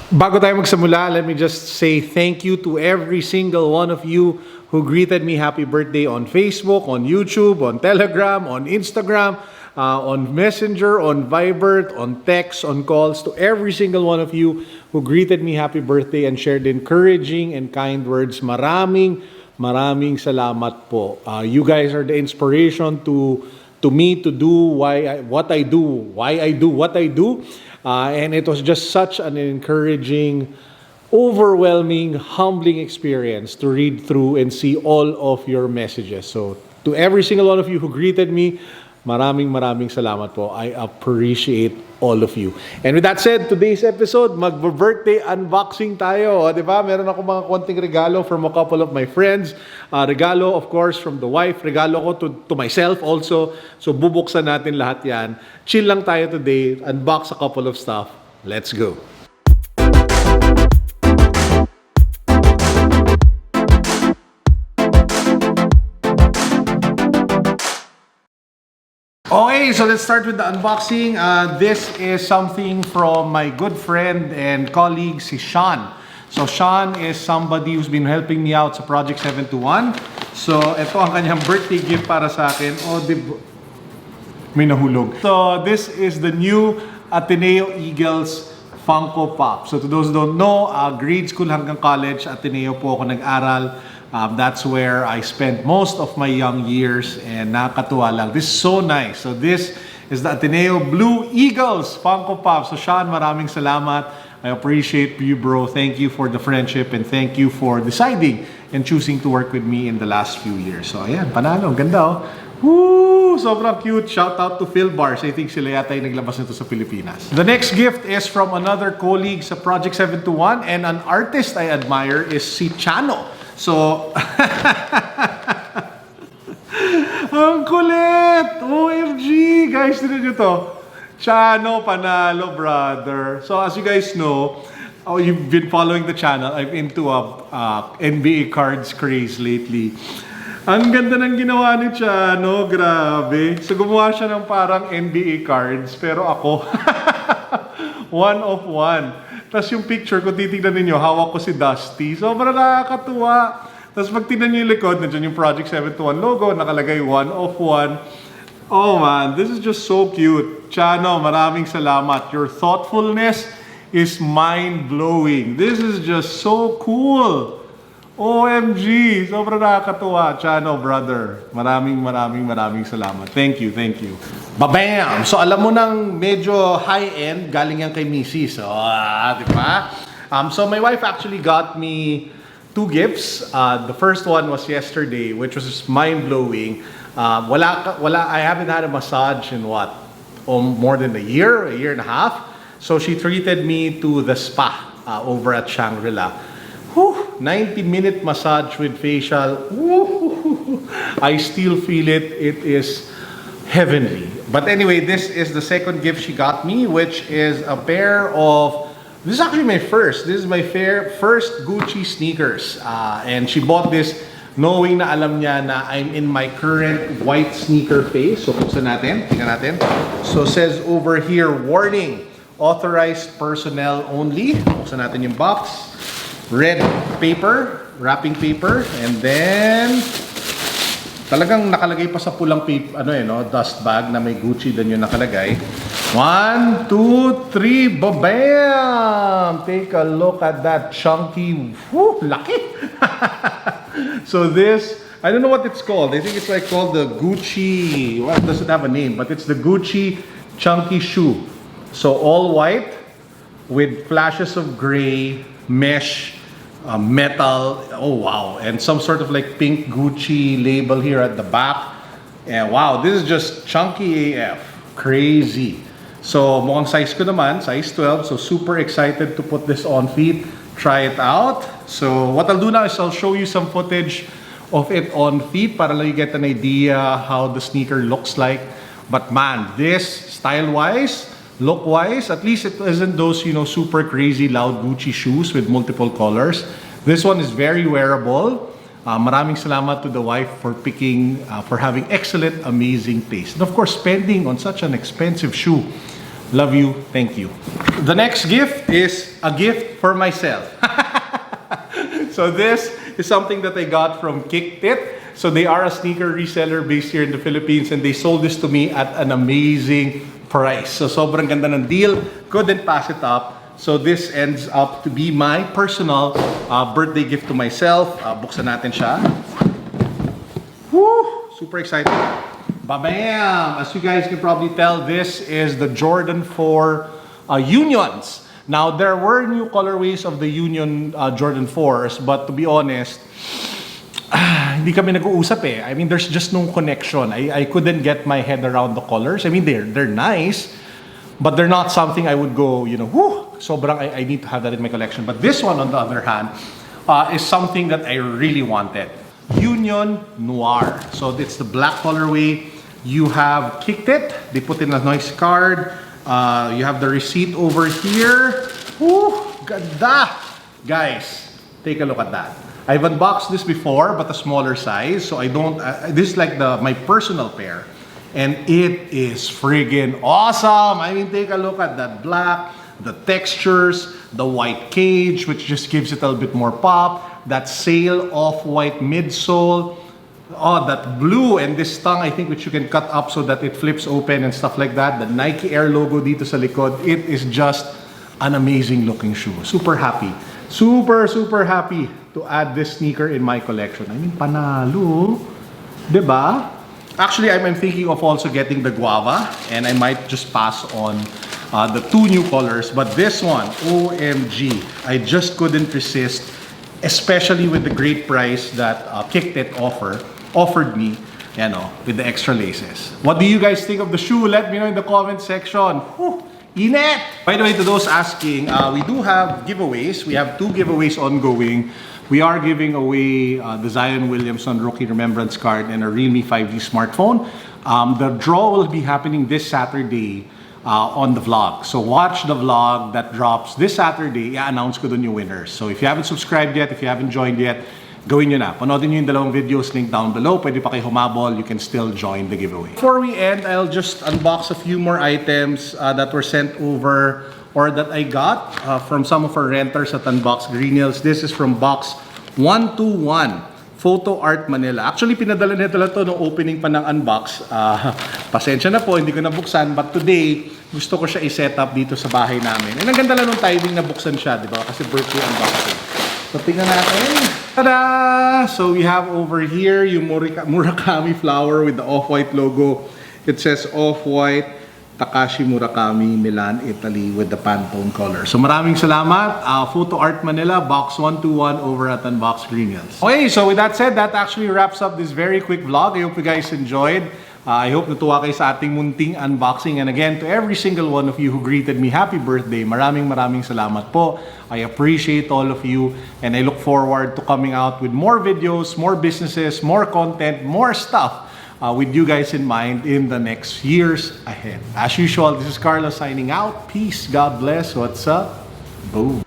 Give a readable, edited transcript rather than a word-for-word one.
Bago tayo magsimula, let me just say thank you to every single one of you who greeted me happy birthday on Facebook, on YouTube, on Telegram, on Instagram, on Messenger, on Viber, on text, on calls. To every single one of you who greeted me happy birthday and shared encouraging and kind words, maraming salamat po. You guys are the inspiration to me to do what I do, why I do what I do. And it was just such an encouraging, overwhelming, humbling experience to read through and see all of your messages. So to every single one of you who greeted me, maraming salamat po. I appreciate all of you. And with that said, today's episode, mag-birthday unboxing tayo. O, diba? Meron ako mga konting regalo from a couple of my friends. Regalo, of course, from the wife. Regalo ko to myself also. So, bubuksan natin lahat yan. Chill lang tayo today. Unbox a couple of stuff. Let's go. Okay, so let's start with the unboxing. This is something from my good friend and colleague, si Sean. So Sean is somebody who's been helping me out sa Project 721. So ito ang kanyang birthday gift para sa akin. Oh, may nahulog. So this is the new Ateneo Eagles Funko Pop. So to those who don't know, grade school hanggang college, Ateneo po ako nag-aral. That's where I spent most of my young years and nakakatuwa lang. This is so nice. So this is the Ateneo Blue Eagles Funko Pop. So Sean, maraming salamat. I appreciate you, bro. Thank you for the friendship and thank you for deciding and choosing to work with me in the last few years. So ayan, panalo. Ganda oh. Woo! Sobrang cute. Shout out to Phil Bars. I think sila yata yung naglabas nito sa Pilipinas. The next gift is from another colleague sa Project 721 and an artist I admire is si Chano. So, ang kulit! OMG! Guys, tinan nyo to. Chano, panalo, brother. So, as you guys know, you've been following the channel. I'm into NBA cards craze lately. Ang ganda ng ginawa ni Chano, grabe. So, gumawa siya ng parang NBA cards, pero ako, one of one. Tapos yung picture, kung titignan ninyo, hawak ko si Dusty. Sobrang nakakatuwa. Tapos pag tignan nyo yung likod, nandiyan yung Project 721 logo, nakalagay 1 of 1. Oh man, this is just so cute. Chano, maraming salamat. Your thoughtfulness is mind-blowing. This is just so cool. OMG, sobrang nakakatuwa. Chano, brother, maraming salamat. Thank you. Babam! So alam mo nang medyo high-end, galing yan kay Mrs. So, di ba? So my wife actually got me 2 gifts. The first one was yesterday, which was mind-blowing. I haven't had a massage in what? More than a year and a half. So she treated me to the spa over at Shangri-La. 90-minute massage with facial. I still feel it. It is heavenly. But anyway, this is the second gift she got me, which is a pair of... This is actually my first. This is my first Gucci sneakers. And she bought this knowing na alam niya na I'm in my current white sneaker phase. So, buksan natin. Tingnan natin. So, says over here, warning, authorized personnel only. Buksan natin yung box. Red paper, wrapping paper, and then talagang nakalagay pa sa pulang paper, dust bag na may Gucci din yung nakalagay. 1, 2, 3, babam! Take a look at that chunky, laki! So this, I don't know what it's called. I think it's like called the Gucci, well, it doesn't have a name, but it's the Gucci chunky shoe. So all white with flashes of gray, mesh, metal, oh wow, and some sort of like pink Gucci label here at the back. And wow, this is just chunky AF, crazy. So mukhang size ko naman, size 12, so super excited to put this on feet, try it out. So what I'll do now is I'll show you some footage of it on feet para you get an idea how the sneaker looks like. But man, this style-wise, look-wise, at least it isn't those, super crazy loud Gucci shoes with multiple colors. This one is very wearable. Maraming salamat to the wife for picking, for having excellent, amazing taste. And of course, spending on such an expensive shoe. Love you. Thank you. The next gift is a gift for myself. So this is something that I got from KickedIt. So they are a sneaker reseller based here in the Philippines, and they sold this to me at an amazing price. So sobrang ganda ng deal. Couldn't pass it up. So this ends up to be my personal birthday gift to myself. Buksan natin siya. Woo! Super excited. Ba-bam! As you guys can probably tell, this is the Jordan 4 Unions. Now, there were new colorways of the Union Jordan 4s, but to be honest, hindi kami nag-uusap eh. I mean, there's just no connection. I couldn't get my head around the colors. I mean, they're nice, but they're not something I would go, you know, whoo, sobrang I need to have that in my collection. But this one, on the other hand, is something that I really wanted. Union Noir. So it's the black colorway. You have KickedIt. They put in a nice card. You have the receipt over here. Woo! Ganda! Guys, take a look at that. I've unboxed this before, but a smaller size. So I don't... this is like my personal pair. And it is friggin' awesome! I mean, take a look at that black, the textures, the white cage, which just gives it a little bit more pop. That sail off-white midsole. Oh, that blue and this tongue, I think, which you can cut up so that it flips open and stuff like that. The Nike Air logo dito sa likod. It is just an amazing looking shoe. Super happy. Super, super happy to add this sneaker in my collection. I mean, panalo. Diba? Actually, I'm thinking of also getting the guava, and I might just pass on the two new colors. But this one, OMG, I just couldn't resist, especially with the great price that KickedIt offered me, you know, with the extra laces. What do you guys think of the shoe? Let me know in the comment section. Whew, init! By the way, to those asking, we do have giveaways. We have 2 giveaways ongoing. We are giving away the Zion Williamson Rookie Remembrance Card and a Realme 5G smartphone. The draw will be happening this Saturday on the vlog. So watch the vlog that drops this Saturday. I-announce ko dun yung winners. So if you haven't subscribed yet, if you haven't joined yet, gawin nyo na. Panoodin nyo yung dalawang videos, link down below. Pwede pa kayo humabol. You can still join the giveaway. Before we end, I'll just unbox a few more items that were sent over or that I got from some of our renters at Unbox Green Hills. This is from box 121. Photo Art Manila. Actually, pinadala nito lang to no opening pa ng Unbox. Pasensya na po, hindi ko nabuksan. But today, gusto ko siya i-set up dito sa bahay namin. And ang ganda lang nung timing na buksan siya, di ba? Kasi birthday unboxing. So, tingnan natin. Tada! So, we have over here yung Murakami flower with the off-white logo. It says off-white Takashi Murakami, Milan, Italy with the Pantone color. So maraming salamat. Photo Art Manila, box 121 over at Unbox Green Hills. Okay, so with that said, that actually wraps up this very quick vlog. I hope you guys enjoyed. I hope natuwa kayo sa ating munting unboxing. And again, to every single one of you who greeted me, happy birthday. Maraming salamat po. I appreciate all of you. And I look forward to coming out with more videos, more businesses, more content, more stuff with you guys in mind in the next years ahead. As usual, this is Carlo signing out. Peace. God bless. What's up? Boom.